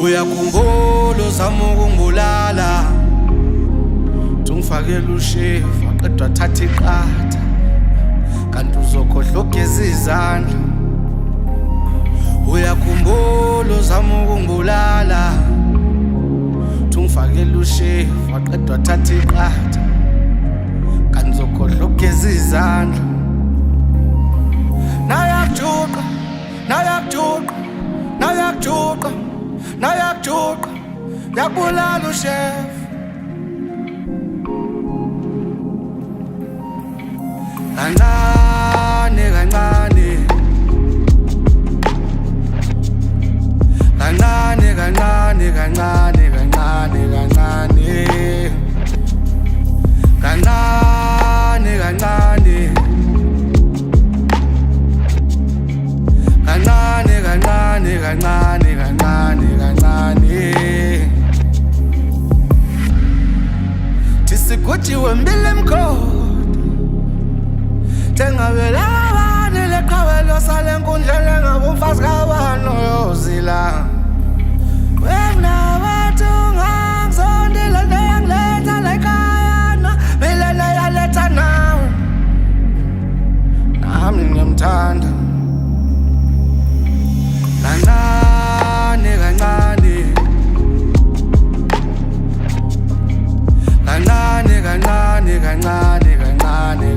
Uyakhumbula uzama ukungibulala, ungifakela ushevu waqedwa thatha iqatha, kanti uzokhohlwa ukugeza izandla. Uyakhumbula uzama ukungibulala, ungifakela ushevu waqedwa thatha iqatha, kanti uzokhohlwa ukugeza izandla. Nayakujuqa, nayakujuqa, nayakujuqa, nayakujuqa, yakubulala ushevu. Kancane, kancane, kancane, kancane, kancane, kancane, kancane, kancane, kancane, kancane, kancane, kancane, kancane, kancane. Tisikhutshiwe mbili mkhoda, Tengabela abane leqhawelo sale nkundleni engabe umfazi kabani uyozila. Wena wathi ungangizondile neyangiletha la ekhaya na mina neyaletha nawe, nami ngiyamthanda. Kancane, kancane, kancane, kancane, kancane, kancane,